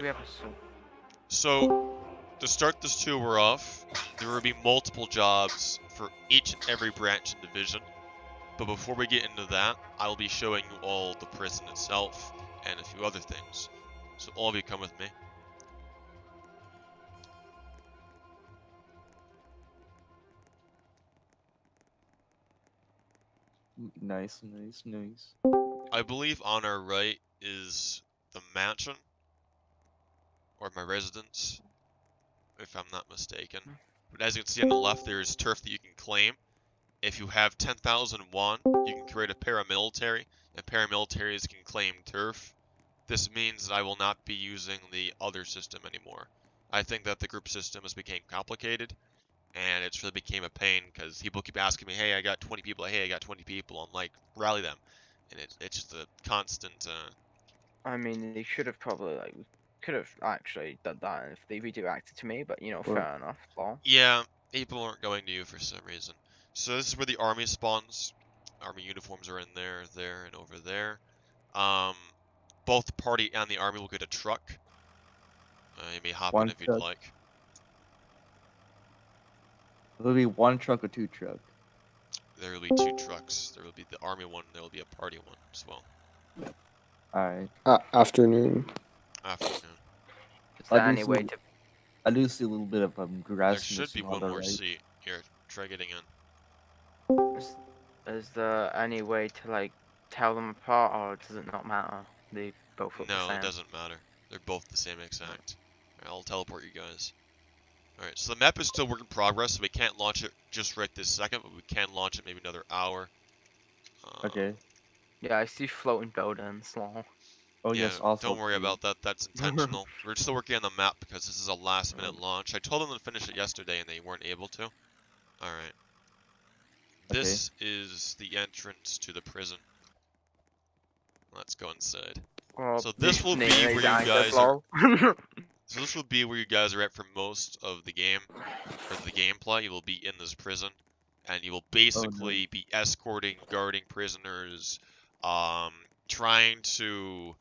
We have a sword. So, to start this tour off, there will be multiple jobs for each and every branch and division. But before we get into that, I will be showing you all the prison itself and a few other things. So all of you come with me. Nice, nice, nice. I believe on our right is the mansion, or my residence, if I'm not mistaken. But as you can see on the left, there's turf that you can claim. If you have 10,000 won, you can create a paramilitary, and paramilitaries can claim turf. This means that I will not be using the other system anymore. I think that the group system has become complicated, and it's really became a pain because people keep asking me, "Hey, I got 20 people. Hey, I got 20 people." I'm like, rally them, and it's just a constant. I mean, they should have probably could have actually done that if they redirected to me, but Or- fair enough. Well, Yeah, people aren't going to you for some reason. So this is where the army spawns. Army uniforms are in there, and over there. Um, both the party and the army will get a truck. You may hop in One if you'd truck. like. It'll be one truck or two truck. There will be two trucks. There will be the army one. There will be a party one as well. Alright. Afternoon. Afternoon. is there I do any way see- to? I do see a little bit of There grass in should this be on one the more right. seat. Here, try getting in. Is there any way to tell them apart, or does it not matter? They both look the No, same. it doesn't matter. They're both the same exact. Alright, I'll teleport you guys. Alright, so the map is still work in progress, so we can't launch it just right this second, but we can launch it maybe another hour. Okay. Yeah, I see floating buildings. Lol. Oh Yeah, yes, also don't worry about that. That's intentional. We're still working on the map because this is a last-minute launch. I told them to finish it yesterday, and they weren't able to. Alright. This is the entrance to the prison. Let's go inside. Well, So this will be these where you anchors, guys are. lol. So this will be where you guys are at for most of the game, or the gameplay. You will be in this prison, and you will basically be escorting, guarding prisoners, trying to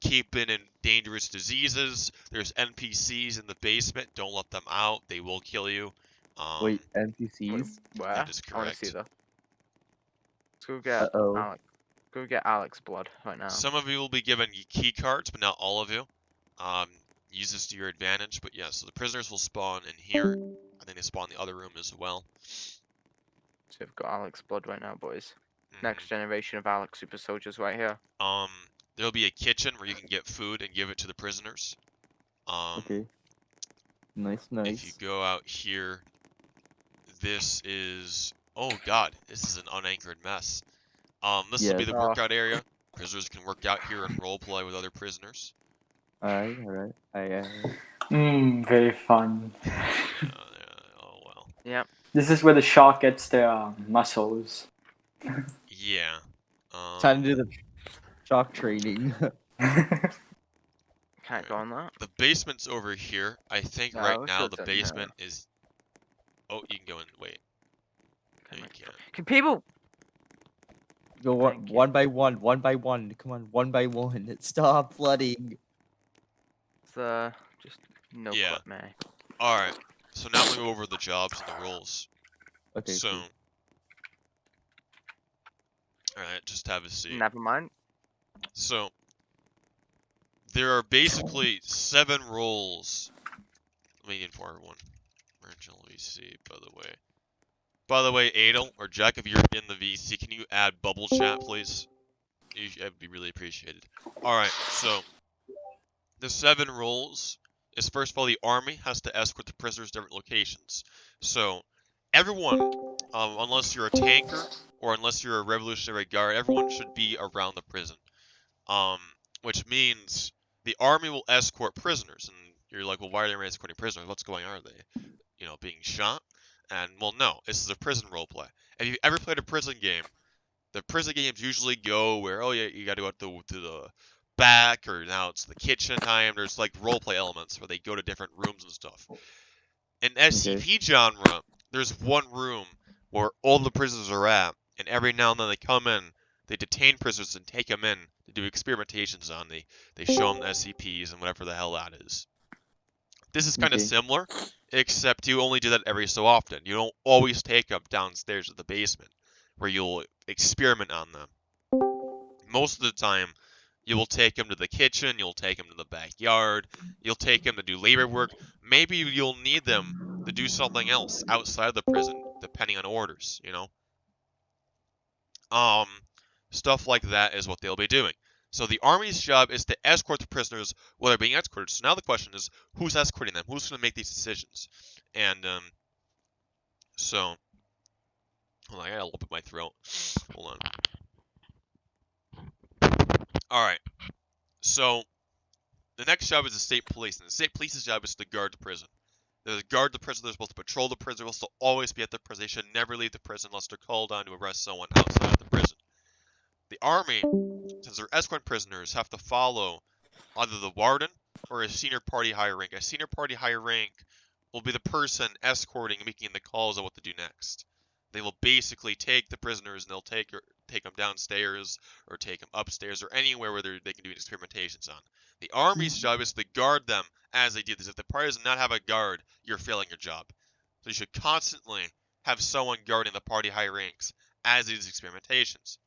keep in dangerous diseases. There's NPCs in the basement. Don't let them out. They will kill you. Wait, NPCs? Where? That is I want to see correct. that. Let's go get Uh-oh. Alex. Go get Alex blood right now. Some of you will be given key cards, but not all of you. Use this to your advantage. But yeah, so the prisoners will spawn in here. I think they spawn in the other room as well. So we've got Alex blood right now, boys. Mhm. Next generation of Alex super soldiers right here. There'll be a kitchen where you can get food and give it to the prisoners. Okay. Nice, nice. If you go out here, this is... Oh god, this is an unanchored mess. This will be the workout area. Prisoners can work out here and roleplay with other prisoners. Alright, alright. Very fun. Oh well. Yep. This is where the shark gets their muscles. Yeah. Time to do the shock training. Can't go on that. The basement's over here. I think No, right we now should've the done basement is... Oh, you can go in. Wait. No, you can't. Can people? Go Thank you. one by one. Come on, one by one. Stop flooding. Just no Yeah. clip me. Alright. So now we go over the jobs and the roles. Okay. So... cool. Alright, just have a seat. Never mind. So... There are basically 7 roles. Let me inform everyone. Original VC, by the way. By the way, Adel, or Jack, if you're in the VC, can you add bubble chat, please? That'd be really appreciated. Alright, so... The 7 roles is, first of all, the army has to escort the prisoners to different locations. So, everyone, unless you're a tanker, or unless you're a Revolutionary Guard, everyone should be around the prison. Which means the army will escort prisoners, and you're like, well, why are they escorting prisoners? What's going on? Are they, being shot? And, well, no, this is a prison roleplay. If you've ever played a prison game, the prison games usually go where, oh yeah, you gotta go out to the back, or now it's the kitchen time. There's like roleplay elements where they go to different rooms and stuff. In SCP genre, there's one room where all the prisoners are at, and every now and then they come in, they detain prisoners and take them in They do experimentations on. They show them the SCPs and whatever the hell that is. This is kind of Okay. similar, except you only do that every so often. You don't always take them downstairs to the basement, where you'll experiment on them. Most of the time, you will take them to the kitchen, you'll take them to the backyard, you'll take them to do labor work. Maybe you'll need them to do something else outside of the prison, depending on orders, you know? Stuff like that is what they'll be doing. So the Army's job is to escort the prisoners while they're being escorted. So now the question is, who's escorting them? Who's going to make these decisions? And, so... Hold on, I gotta lump in my throat. Hold on. Alright. So, the next job is the state police. And the state police's job is to guard the prison. They're to guard the prison, they're supposed to patrol the prison, they're supposed to always be at the prison. They should never leave the prison unless they're called on to arrest someone outside of the prison. The Army, since they're escort prisoners, have to follow either the warden or a senior party higher rank. A senior party higher rank will be the person escorting and making the calls on what to do next. They will basically take the prisoners and they'll take them downstairs or take them upstairs or anywhere where they can do experimentations on. The Army's job is to guard them as they do this. If the party does not have a guard, you're failing your job. So you should constantly have someone guarding the party high ranks as these experimentations.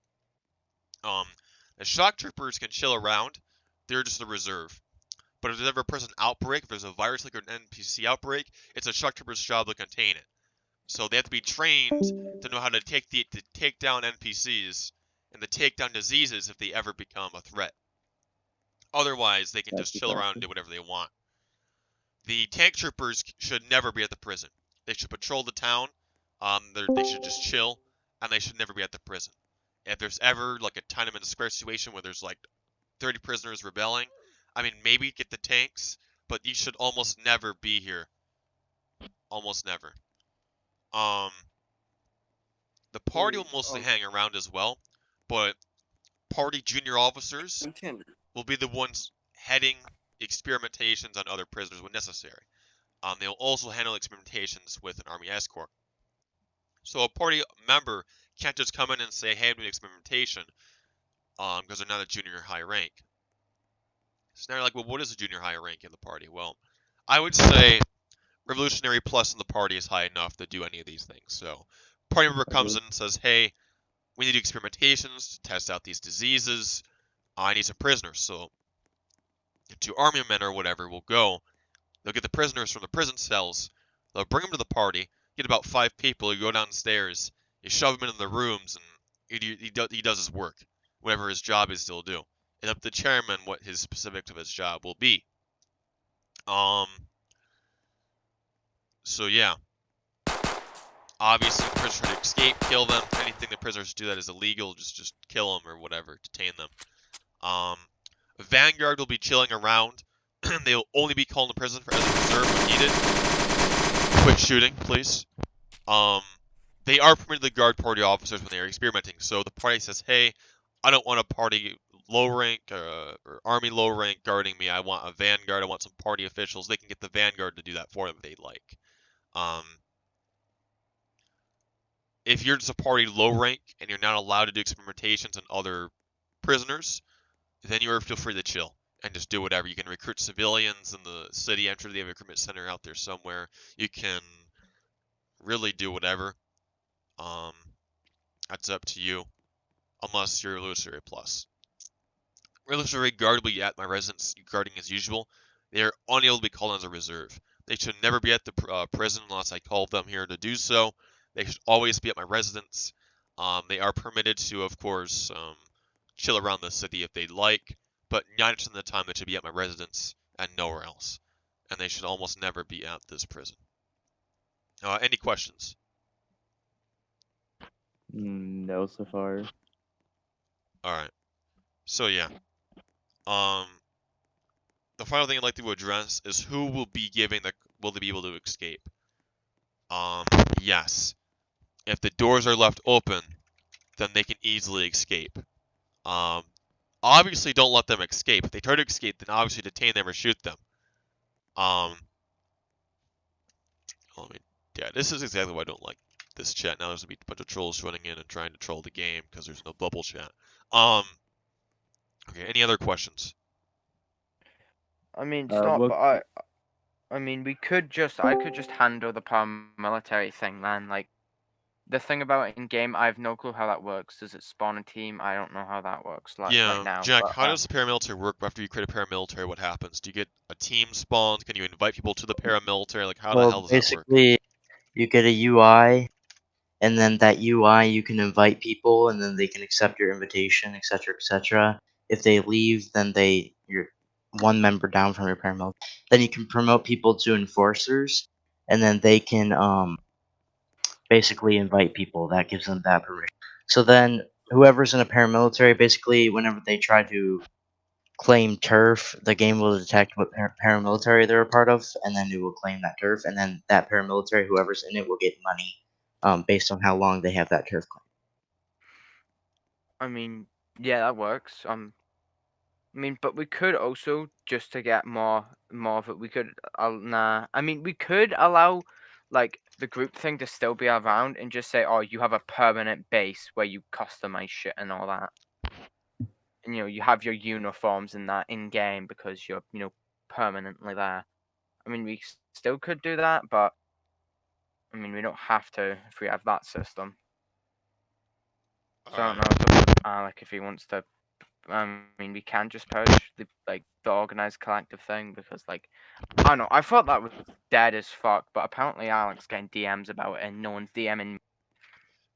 The shock troopers can chill around. They're just a reserve. But if there's ever a prison outbreak, if there's a virus like an NPC outbreak, it's a shock trooper's job to contain it. So they have to be trained to know how to take down NPCs and to take down diseases if they ever become a threat. Otherwise, they can just chill around and do whatever they want. The tank troopers should never be at the prison. They should patrol the town. They should just chill, and they should never be at the prison. If there's ever like a Tiananmen Square situation where there's like 30 prisoners rebelling, I mean, maybe get the tanks, but you should almost never be here. Almost never. The party will mostly hang around as well, but party junior officers will be the ones heading experimentations on other prisoners when necessary. They'll also handle experimentations with an army escort. So a party member can't just come in and say, hey, I'm doing experimentation, because they're not a junior high rank. So now you're like, well, what is a junior high rank in the party? Well, I would say Revolutionary Plus in the party is high enough to do any of these things. So party member comes in and says, hey, we need to do experimentations to test out these diseases. I need some prisoners. So the two army men or whatever will go. They'll get the prisoners from the prison cells. They'll bring them to the party. Get about 5 people. You go downstairs. You shove them into the rooms, and he does his work, whatever his job is to do. And up to the chairman what his specifics of his job will be. So yeah. Obviously, the prisoners try to escape, kill them. Anything the prisoners do that is illegal, just kill them or whatever, detain them. Vanguard will be chilling around. They'll only be called to prison for as a reserve when needed. Quit shooting, please. They are permitted to guard party officers when they are experimenting. So the party says, hey, I don't want a party low rank or army low rank guarding me. I want a vanguard. I want some party officials. They can get the vanguard to do that for them if they'd like. If you're just a party low rank and you're not allowed to do experimentations on other prisoners, then you feel free to chill and just do whatever. You can recruit civilians in the city. I'm sure they have a recruitment center out there somewhere. You can really do whatever. That's up to you, unless you're a Revolutionary Plus. Revolutionary Guard will be at my residence guarding as usual. They are unable to be called as a reserve. They should never be at the prison unless I call them here to do so. They should always be at my residence. They are permitted to, of course, chill around the city if they'd like, but 90% of the time they should be at my residence and nowhere else. And they should almost never be at this prison. Any questions? No, so far. Alright. So yeah. The final thing I'd like to address is who will be will they be able to escape? Yes. If the doors are left open, then they can easily escape. Obviously don't let them escape. If they try to escape, then obviously detain them or shoot them. Yeah, this is exactly why I don't like this chat. Now there's gonna be a bunch of trolls running in and trying to troll the game because there's no bubble chat. Okay, any other questions? I mean, it's not, What? but I mean, I could just handle the paramilitary thing then. Like, the thing about it in game, I have no clue how that works. Does it spawn a team? I don't know how that works, like, right Yeah, now. Jack, But how does the paramilitary work after you create a paramilitary? What happens? Do you get a team spawned? Can you invite people to the paramilitary? Like, how the Well, hell does that work? basically, you get a UI, and then that UI you can invite people, and then they can accept your invitation, etc., etc. If they leave, then you're one member down from your paramilitary. Then you can promote people to enforcers, and then they can basically invite people. That gives them that permission. So then whoever's in a paramilitary, basically, whenever they try to claim turf, the game will detect what paramilitary they're a part of, and then it will claim that turf, and then that paramilitary, whoever's in it, will get money based on how long they have that turf claim. I mean, yeah, that works. I mean, but we could also just to get more of it. We could, nah. I mean, we could allow like the group thing to still be around and just say, oh, you have a permanent base where you customize shit and all that. And you have your uniforms and that in game because you're permanently there. I mean, we still could do that, but I mean, we don't have to if we have that system. So I don't know. Alright. It's up to Alec if he wants to. I mean, we can just purge the organized collective thing because I don't know. I thought that was dead as fuck, but apparently Alex getting DMs about it and no one's DMing me.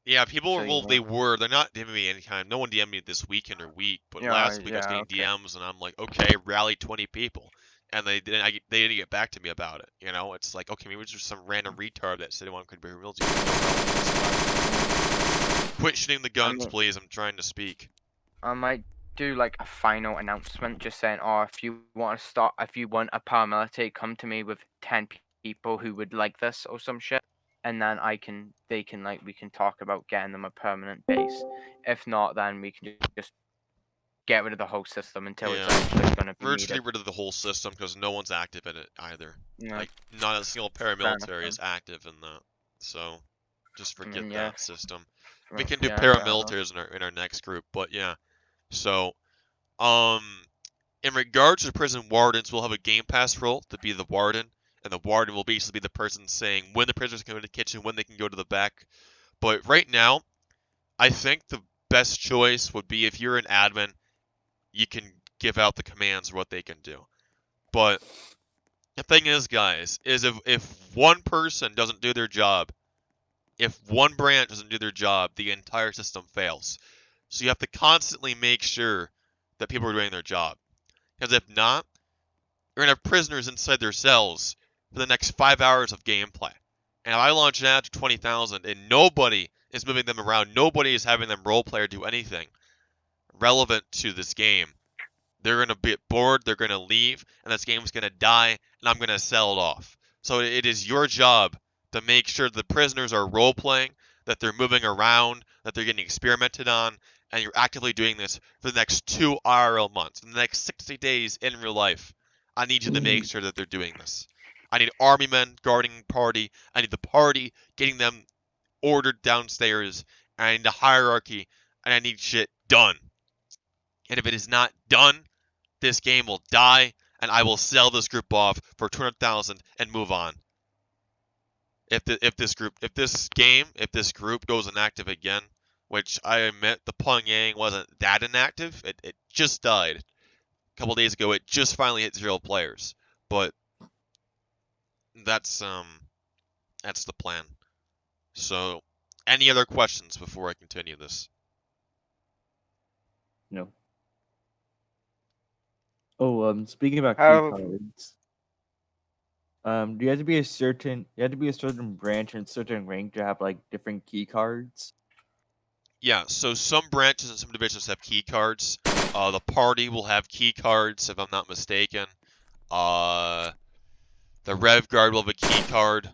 Yeah, people So were, well, they were. They're not DMing me anytime. No one DM'd me this weekend or week, but last week I was yeah, getting okay. DMs, and I'm like, okay, rally 20 people. And they didn't get back to me about it. You know, it's like, okay, maybe it's just some random retard that said they want to be real. Quit shooting the guns, mean- please. I'm trying to speak. I might do like a final announcement, just saying, "Oh, if you want a paramilitary, come to me with 10 people who would like this or some shit, and then we can talk about getting them a permanent base. If not, then we can just get rid of the whole system until it's Yeah. actually gonna be Virtually needed." rid of the whole system because no one's active in it either. Yeah, Like, not a single enough paramilitary then. is active in that. So, just forget mean, yeah. that system. We Well, can do yeah, fair enough. paramilitaries in our next group, but yeah. So, in regards to prison wardens, we'll have a game pass role to be the warden, and the warden will basically be the person saying when the prisoners can go to the kitchen, when they can go to the back. But right now, I think the best choice would be if you're an admin, you can give out the commands for what they can do. But the thing is, guys, is if one person doesn't do their job, if one branch doesn't do their job, the entire system fails. So you have to constantly make sure that people are doing their job. Because if not, you're going to have prisoners inside their cells for the next 5 hours of gameplay. And if I launch an ad to 20,000 and nobody is moving them around, nobody is having them roleplay or do anything relevant to this game, they're going to be bored, they're going to leave, and this game's going to die, and I'm going to sell it off. So it is your job to make sure the prisoners are role-playing, that they're moving around, that they're getting experimented on, and you're actively doing this for the next 2 IRL months, in the next 60 days in real life. I need you to make sure that they're doing this. I need army men guarding party. I need the party getting them ordered downstairs. And I need the hierarchy, and I need shit done. And if it is not done, this game will die, and I will sell this group off for 200,000 and move on. If this group goes inactive again, which I admit the Pyongyang wasn't that inactive, it just died. A couple days ago, it just finally hit 0 players. But that's the plan. So, any other questions before I continue this? No. Oh, speaking about key How- cards. Do you have to be a certain branch and certain rank to have like different key cards? Yeah, so some branches and some divisions have key cards. The party will have key cards, if I'm not mistaken. The Rev Guard will have a key card.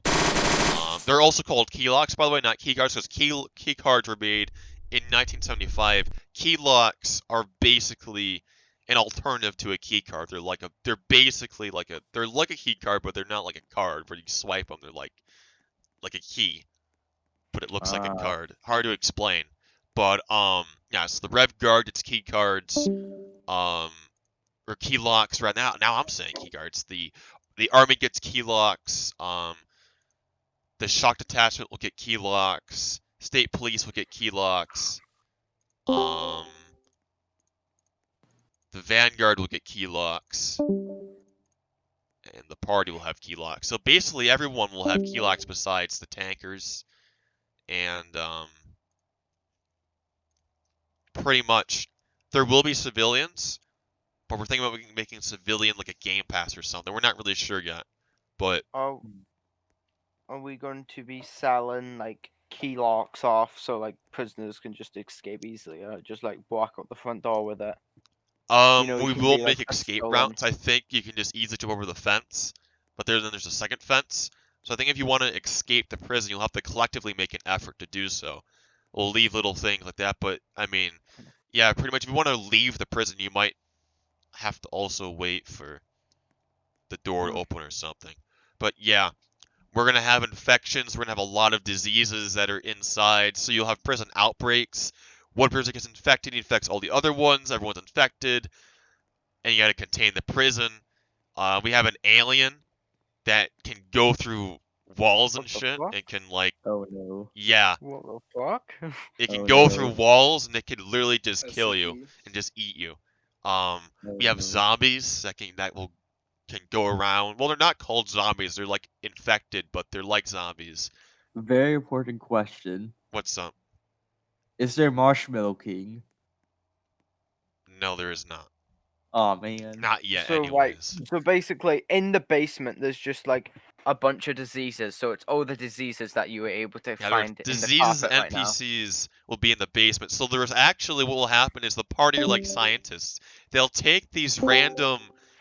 They're also called key locks, by the way, not key cards, because key cards were made in 1975. Key locks are basically an alternative to a key card. They're basically like a key card, but they're not like a card where you swipe them. They're like a key, but it looks like a card. Hard to explain. But yeah, so the Rev Guard gets key cards, or key locks. Right now I'm saying key cards. The army gets key locks. The shock detachment will get key locks. State police will get key locks. The Vanguard will get key locks. And the party will have key locks. So basically everyone will have key locks besides the tankers. And pretty much there will be civilians, but we're thinking about making civilian like a game pass or something. We're not really sure yet. But Are we going to be selling like key locks off so like prisoners can just escape easily, or just like walk out the front door with it? know, it we can will be, make like, a escape stolen- routes. I think you can just easily jump over the fence, but then there's a second fence. So I think if you want to escape the prison, you'll have to collectively make an effort to do so. We'll leave little things like that, but I mean, yeah, pretty much if you want to leave the prison, you might have to also wait for the door to open or something. But yeah, we're going to have infections. We're going to have a lot of diseases that are inside. So you'll have prison outbreaks. One person gets infected, he infects all the other ones. Everyone's infected. And you got to contain the prison. We have an alien that can go through walls and What the shit. fuck? It can, like, Oh no. yeah, What the fuck? it can Oh, go no. through walls and it can literally just kill you SCP. and just eat you. Oh, We have no. zombies that can go around. Well, they're not called zombies. They're like infected, but they're like zombies. Very important question. What's up? Is there Marshmallow King? No, there is not. Oh man. Not yet, So anyways. so basically, in the basement, there's just like a bunch of diseases. So it's all the diseases that you were able to Yeah, there are find in the diseases carpet and right now. NPCs will be in the basement. So there's actually what will happen is the party are like scientists. They'll take these random.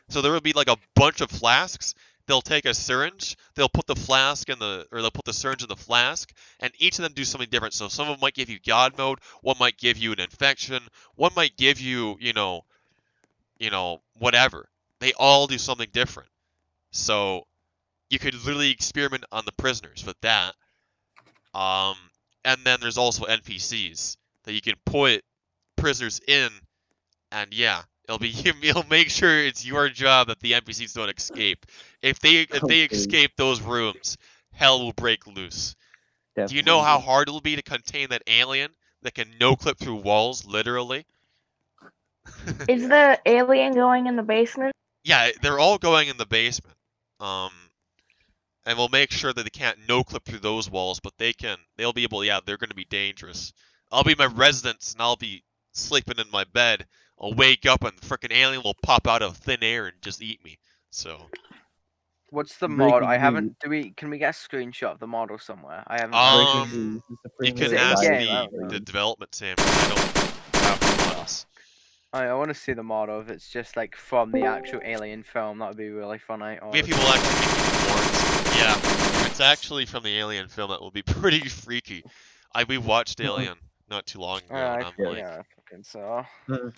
So there will be like a bunch of flasks. They'll take a syringe. They'll put the flask in they'll put the syringe in the flask, and each of them do something different. So some of them might give you God mode. One might give you an infection. One might give you, whatever. They all do something different. So you could literally experiment on the prisoners with that. And then there's also NPCs that you can put prisoners in, and yeah, it'll make sure it's your job that the NPCs don't escape. If they Okay. escape those rooms, hell will break loose. Do you know how hard it'll be to contain that alien that can no clip through walls, literally? Is the alien going in the basement? Yeah, they're all going in the basement. And we'll make sure that they can't no clip through those walls, but they'll be able, yeah, they're gonna be dangerous. I'll be my residence and I'll be sleeping in my bed. I'll wake up and the frickin' alien will pop out of thin air and just eat me. So What's the mod? I Breaking haven't. Can we get a screenshot of the model somewhere? I haven't. Um, Breaking news, the you Supreme can Is it Leader ask in-game? died I the don't know. development team. I don't have the ones. I want to see the model. If it's just like from the actual Alien film, that would be really funny. Or We have people actually making warrants. Yeah, if it's actually from the Alien film, that will be pretty freaky. We watched Alien not too long ago, and I'm like, yeah, I fucking saw.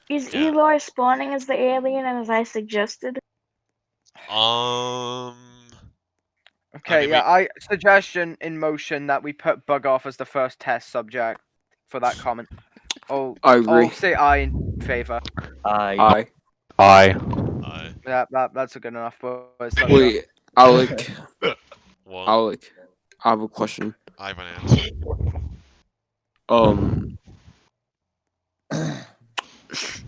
Is Yeah. Eloy spawning as the alien as I suggested? Okay, mean, yeah, I suggestion in motion that we put Bug Off as the first test subject for that comment. Oh, I agree. I'll say I in favor. I I. That's a good enough. Boys. Let's Wait, Alec. well, Alec. I have a question. I have an answer.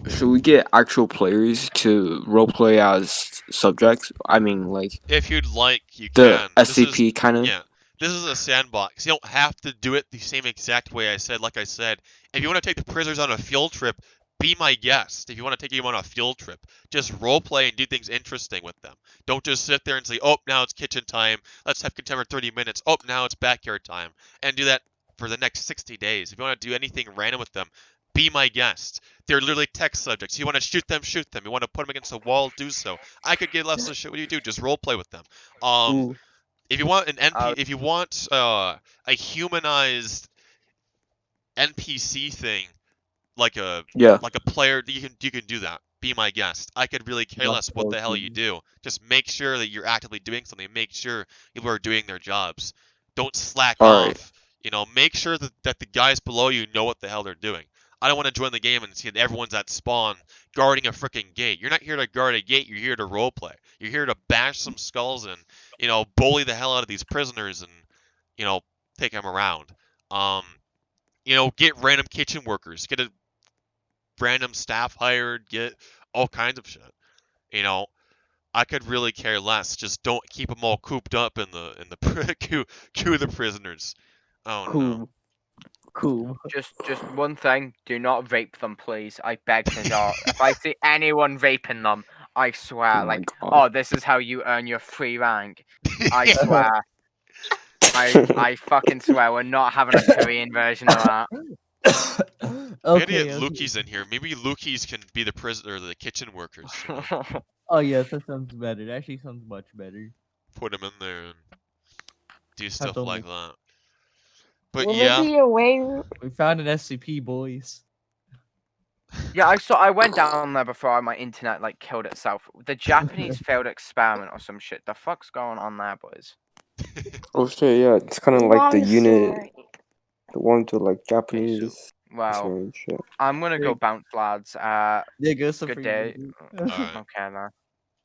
Should we get actual players to roleplay as subjects? I mean, like If you'd like, you the can. This is- SCP kind of. Yeah, this is a sandbox. You don't have to do it the same exact way I said. Like I said, if you want to take the prisoners on a field trip, be my guest. If you want to take them on a field trip, just roleplay and do things interesting with them. Don't just sit there and say, oh, now it's kitchen time. Let's have content for 30 minutes. Oh, now it's backyard time. And do that for the next 60 days. If you want to do anything random with them, be my guest. They're literally text subjects. You want to shoot them, shoot them. You want to put them against a wall, do so. I could give less of a shit what you do. Just roleplay with them. Ooh. If you want if you want a humanized NPC thing, like a Yeah. player, you can do that. Be my guest. I could really care less what the hell you do. Just make sure that you're actively doing something. Make sure people are doing their jobs. Don't slack Alright. off. You know, make sure that the guys below you know what the hell they're doing. I don't want to join the game and see that everyone's at spawn guarding a freaking gate. You're not here to guard a gate. You're here to roleplay. You're here to bash some skulls and, you know, bully the hell out of these prisoners and, you know, take them around. You know, get random kitchen workers. Get a random staff hired. Get all kinds of shit. You know, I could really care less. Just don't keep them all cooped up in the queue of the prisoners. Oh no. Cool. Just one thing: do not vape them, please. I beg to God. If I see anyone vaping them, I swear, Oh my like, God. oh, this is how you earn your free rank. I swear. I fucking swear, we're not having a Korean version of that. We had to get Okay. Lukey's in here. Maybe Lukey's can be the prisoner, the kitchen workers. You know? Oh yes, that sounds better. That actually sounds much better. Put them in there and do Have stuff to like that. But Will yeah, there be a way? We found an SCP, boys. Yeah, I went down there before my internet like killed itself. The Japanese failed experiment or some shit. The fuck's going on there, boys? Oh shit, yeah, it's kind of like the Long unit, story. the one to like Japanese. Well, and shit. I'm gonna go Big- bounce, lads. Yeah, go some Good free day. movie. Alright. Okay, then.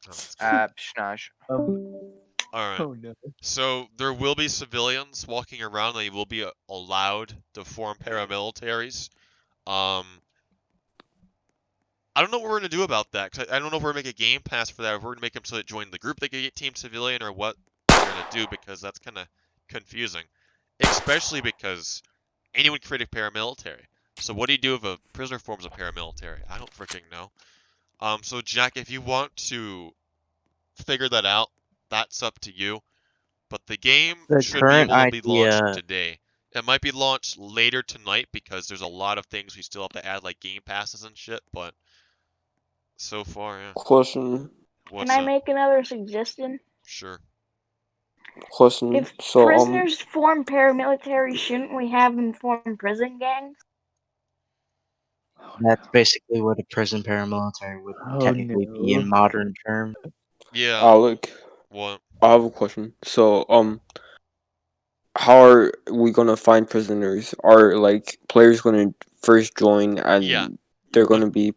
sounds good. Schnage. Alright. Oh no. So there will be civilians walking around. They will be allowed to form paramilitaries. I don't know what we're gonna do about that. Cause I don't know if we're gonna make a game pass for that. If we're gonna make them so that join the group, they can get team civilian, or what we're gonna do, because that's kind of confusing. Especially because anyone can create a paramilitary. So what do you do if a prisoner forms a paramilitary? I don't freaking know. So Jack, if you want to figure that out, that's up to you. But the game The should be current able to be launched idea- today. It might be launched later tonight because there's a lot of things we still have to add, like game passes and shit. But so far, yeah. Question. What's Can I up? make another suggestion? Sure. Question. If So prisoners form paramilitary, shouldn't we have them form prison gangs? That's basically what a prison paramilitary would Oh, technically be no. in modern terms. Yeah. Alec, What? I have a question. So how are we gonna find prisoners? Are like players gonna first join and Yeah. they're gonna be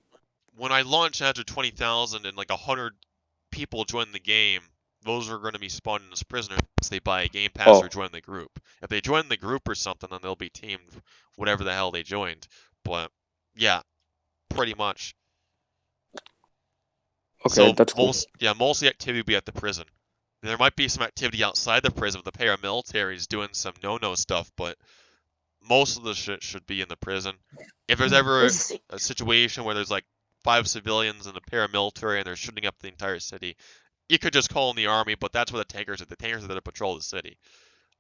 When I launch after 20,000 and like 100 people join the game, those are going to be spawned as prisoners once they buy a game pass or Oh. join the group. If they join the group or something, then they'll be teamed whatever the hell they joined. But yeah, pretty much. okay? So That's cool. most of the activity will be at the prison. There might be some activity outside the prison with the paramilitaries doing some no-no stuff, but most of the shit should be in the prison. If there's ever Is- a situation where there's like 5 civilians and a paramilitary and they're shooting up the entire city, you could just call in the army, but that's where the tankers are. The tankers are there to patrol the city.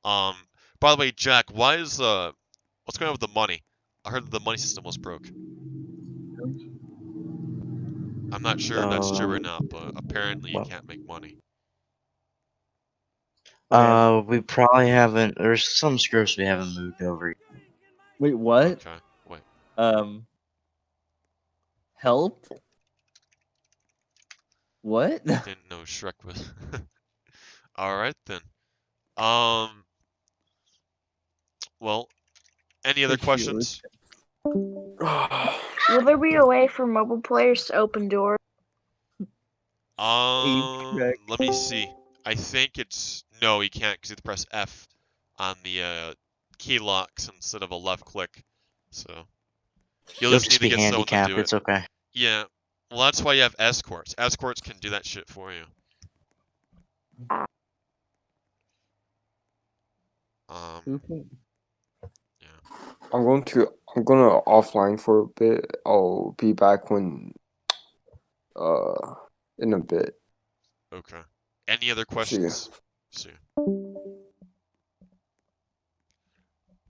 By the way, Jack, why is what's going on with the money? I heard that the money system was broke. I'm not sure if that's true or not, but apparently you well. can't make money. We probably haven't. There's some scripts we haven't moved over. Wait, what? Okay, wait. Help? What? Didn't know Shrek was. All right then. Well, any other Thank you. questions? Will there be a way for mobile players to open doors? Shrek. Let me see. I think it's no, you can't because you have to press F on the key locks instead of a left click. So you'll You'll just need just to be get someone to handicapped. do it. It's okay. Yeah. Well, that's why you have escorts. Escorts can do that shit for you. Who can- I'm gonna offline for a bit. I'll be back when in a bit. Okay. Any other questions? See.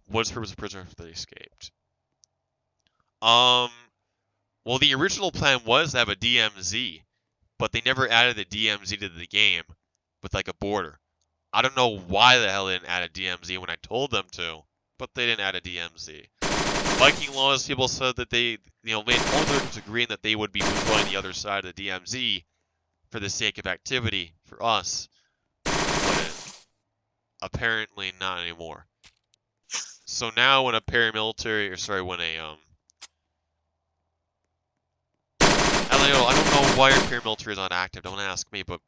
What's the purpose of prisoner if they escaped? Well, the original plan was to have a DMZ, but they never added the DMZ to the game with like a border. I don't know why the hell they didn't add a DMZ when I told them to, but they didn't add a DMZ. Viking Laws people said that they told them to agree that they would be deploying the other side of the DMZ for the sake of activity for us, but apparently not anymore. So now when a paramilitary, or sorry, when a LAO, I don't know why your paramilitary is not active. Don't ask me, but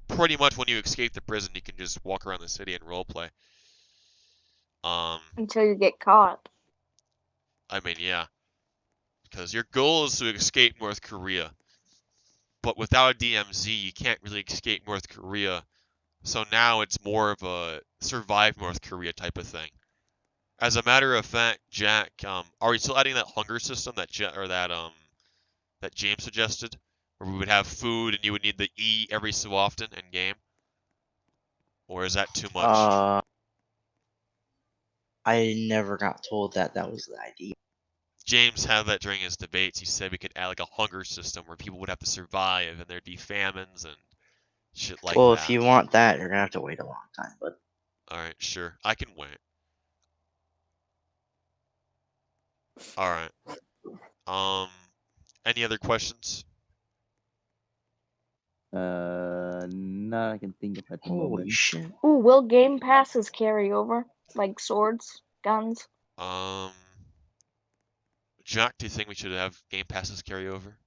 pretty much when you escape the prison, you can just walk around the city and roleplay. Until you get caught. I mean, yeah, because your goal is to escape North Korea, but without a DMZ, you can't really escape North Korea. So now it's more of a survive North Korea type of thing. As a matter of fact, Jack, are we still adding that hunger system that that James suggested, where we would have food and you would need to eat every so often in game? Or is that too much? I never got told that was the idea. James had that during his debates. He said we could add like a hunger system where people would have to survive and there'd be famines and shit like Well, that. if you want that, you're gonna have to wait a long time. But Alright, sure. I can wait. Alright. Any other questions? Not I can think of at the holy moment. shit! Ooh, will game passes carry over? Like swords, guns? Jack, do you think we should have Game Passes carry over?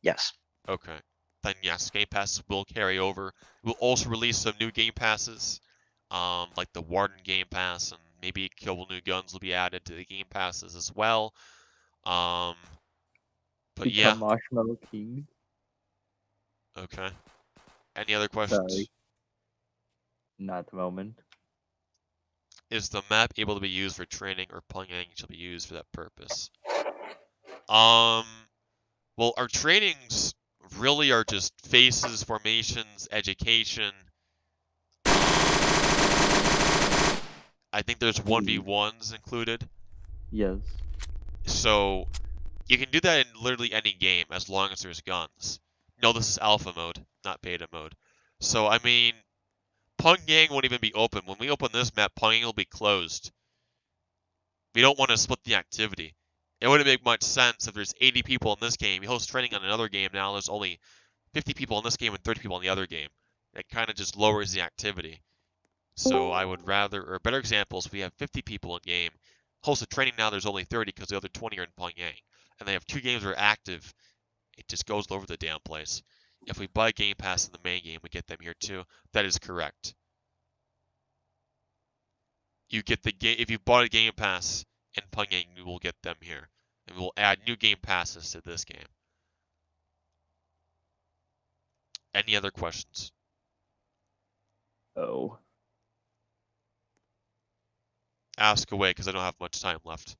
Yes. Okay. Then yes, Game Passes will carry over. We'll also release some new Game Passes, like the Warden Game Pass, and maybe a couple new guns will be added to the Game Passes as well. But Become yeah. Marshmallow King. Okay. Any other questions? Sorry. Not at the moment. Is the map able to be used for training, or Pyongyang shall be used for that purpose? Well, our trainings really are just faces, formations, education. I think there's 1v1s included. Yes. So you can do that in literally any game as long as there's guns. No, this is alpha mode, not beta mode. So, I mean, Pyongyang won't even be open. When we open this map, Pyongyang will be closed. We don't want to split the activity. It wouldn't make much sense if there's 80 people in this game. You host training on another game, now there's only 50 people in this game and 30 people in the other game. It kind of just lowers the activity. So I would rather, or better examples, we have 50 people in game. Hosted training now, there's only 30 because the other 20 are in Pyongyang. And they have 2 games that are active. It just goes over the damn place. If we buy Game Pass in the main game, we get them here too. That is correct. You get the game, if you bought a Game Pass in Pyongyang, you will get them here. And we'll add new Game Passes to this game. Any other questions? Oh. Ask away, because I don't have much time left.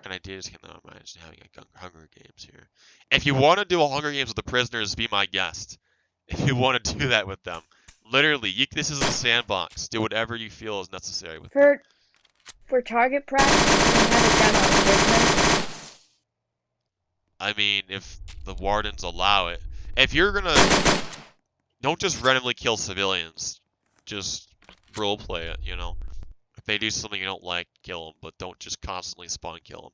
And I just cannot imagine having a Hunger Games here. If you want to do a Hunger Games with the prisoners, be my guest. If you want to do that with them. Literally, this is a sandbox. Do whatever you feel is necessary with them. For target practice, you can have it done on prisoners. I mean, if the wardens allow it. If you're gonna... Don't just randomly kill civilians. Just roleplay it, you know? If they do something you don't like, kill them, but don't just constantly spawn kill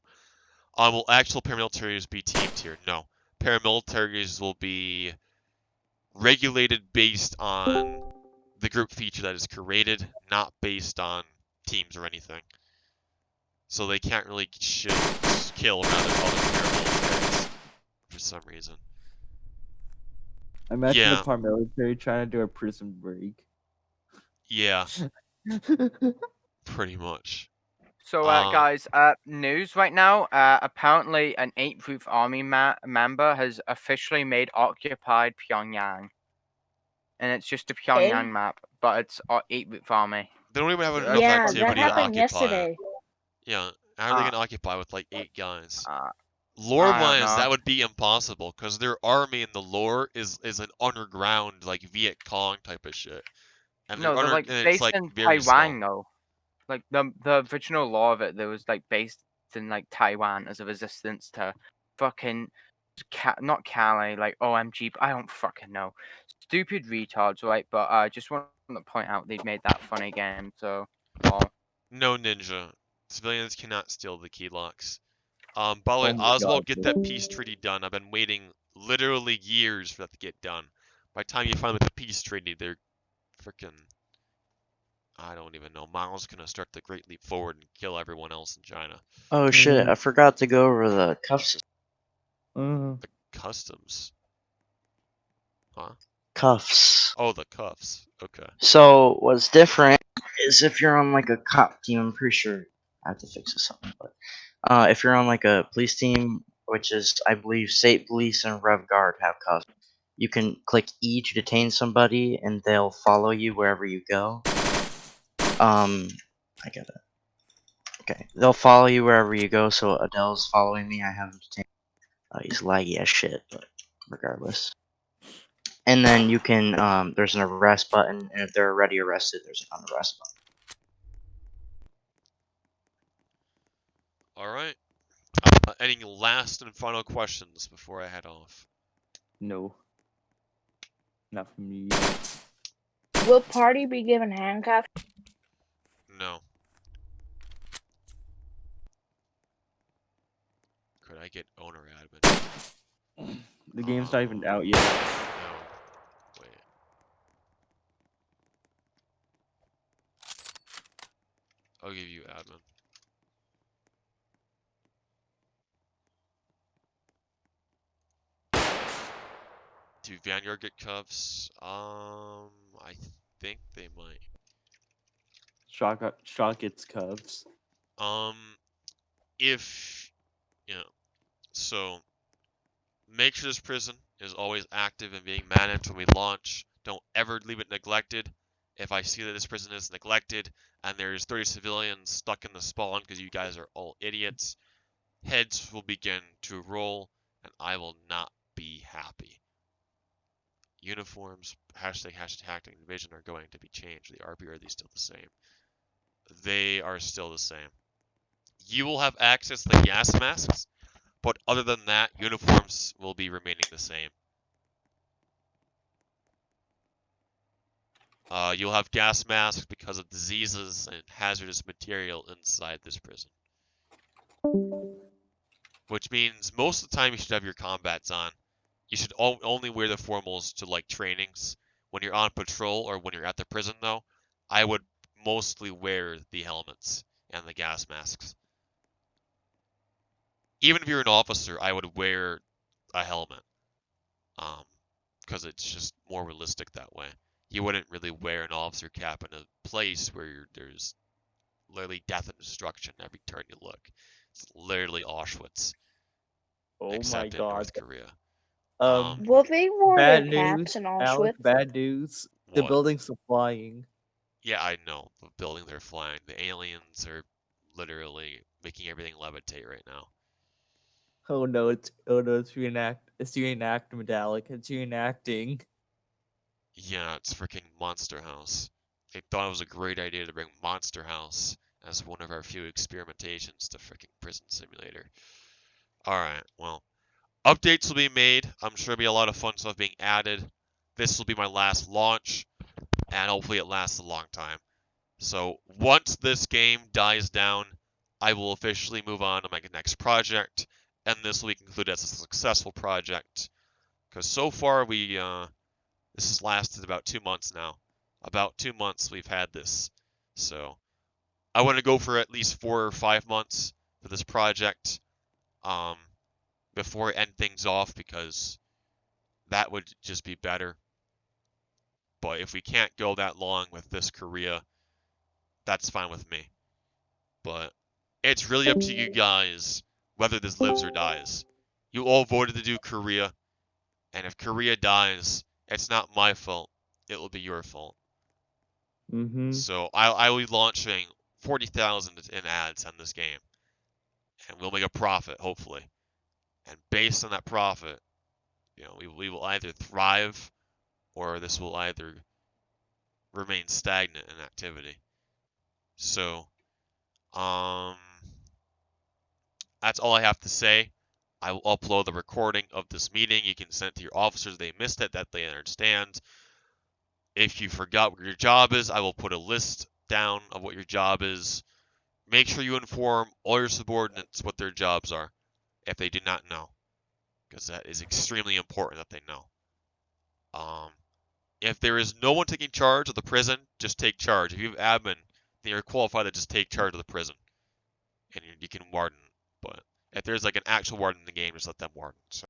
them. Will actual paramilitaries be teamed here? No. Paramilitaries will be regulated based on the group feature that is created, not based on teams or anything. So they can't really kill rather other paramilitaries for some reason. Imagine Yeah. the paramilitary trying to do a prison break. Yeah, pretty much. So, guys, news right now. Apparently, an 8th Group Army member has officially made occupied Pyongyang. And it's just a Pyongyang map, but it's 8th Group Army. They don't even have enough Yeah, that activity to happened occupy yesterday. it. Yeah, how are they gonna occupy with like 8 guys? I Lore-wise, don't know. that would be impossible, because their army in the lore is an underground, like, Viet Cong type of shit. And No, they're like and based it's, like, in very Taiwan, small. though. Like the original law of it, there was like based in like Taiwan as a resistance to fucking not Calais, like OMG. I don't fucking know. Stupid retards, right? But I just want to point out they've made that funny game. So, No, Ninja. Civilians cannot steal the key locks. By the way, Oh my Oswald, God. get that peace treaty done. I've been waiting literally years for that to get done. By the time you finally get the peace treaty, they're freaking I don't even know. Mao's gonna start the Great Leap Forward and kill everyone else in China. Oh shit! Mhm. I forgot to go over the cuff system. Mhm. The customs. Huh? Cuffs. Oh, the cuffs. Okay. So what's different is if you're on like a cop team. I'm pretty sure I have to fix this something, but if you're on like a police team, which is I believe State Police and Rev Guard have cuffs. You can click E to detain somebody, and they'll follow you wherever you go. I got it. Okay, they'll follow you wherever you go. So Adele's following me. I have him detained. He's laggy as shit, but regardless. And then you can there's an arrest button, and if they're already arrested, there's an unarrest button. All right. Any last and final questions before I head off? No. Not from me. Will party be given handcuffs? No. Could I get owner admin? The game's not even out yet. No. Wait. I'll give you admin. Do Vanguard get cuffs? I think they might. Shock gets cuffs. If so make sure this prison is always active and being managed when we launch. Don't ever leave it neglected. If I see that this prison is neglected and there's 30 civilians stuck in the spawn because you guys are all idiots, heads will begin to roll and I will not be happy. Uniforms, hashtag tactic division are going to be changed. The RP, are they still the same? They are still the same. You will have access to the gas masks, but other than that, uniforms will be remaining the same. You'll have gas masks because of diseases and hazardous material inside this prison. Which means most of the time you should have your combats on. You should only wear the formals to like trainings. When you're on patrol or when you're at the prison though, I would mostly wear the helmets and the gas masks. Even if you're an officer, I would wear a helmet. Because it's just more realistic that way. You wouldn't really wear an officer cap in a place where there's literally death and destruction every turn you look. It's literally Auschwitz, Oh except my in god. North Korea. Will they wear Bad their caps news, in Alex. Auschwitz? Bad news. The What? buildings are flying. Yeah, I know. The buildings are flying. The aliens are literally making everything levitate right now. Oh no, it's reenactment, Alec. It's reenacting. Yeah, it's freaking Monster House. They thought it was a great idea to bring Monster House as one of our few experimentations to freaking Prison Simulator. Alright, well, updates will be made. I'm sure there'll be a lot of fun stuff being added. This will be my last launch, and hopefully it lasts a long time. So once this game dies down, I will officially move on to my next project, and this will be concluded as a successful project. Because so far this has lasted about 2 months now. About 2 months we've had this. So I want to go for at least 4 or 5 months for this project before I end things off, because that would just be better. But if we can't go that long with this Korea, that's fine with me. But it's really up to you guys whether this lives or dies. You all voted to do Korea, and if Korea dies, it's not my fault. It will be your fault. Mm-hmm. So I will be launching 40,000 in ads on this game, and we'll make a profit, hopefully. And based on that profit, we will either thrive, or this will either remain stagnant in activity. So, that's all I have to say. I will upload the recording of this meeting. You can send it to your officers. They missed it, that they understand. If you forgot what your job is, I will put a list down of what your job is. Make sure you inform all your subordinates what their jobs are if they do not know, because that is extremely important that they know. if there is no one taking charge of the prison, just take charge. If you have admin, then you're qualified to just take charge of the prison, and you can warden. But if there's like an actual warden in the game, just let them warden. So.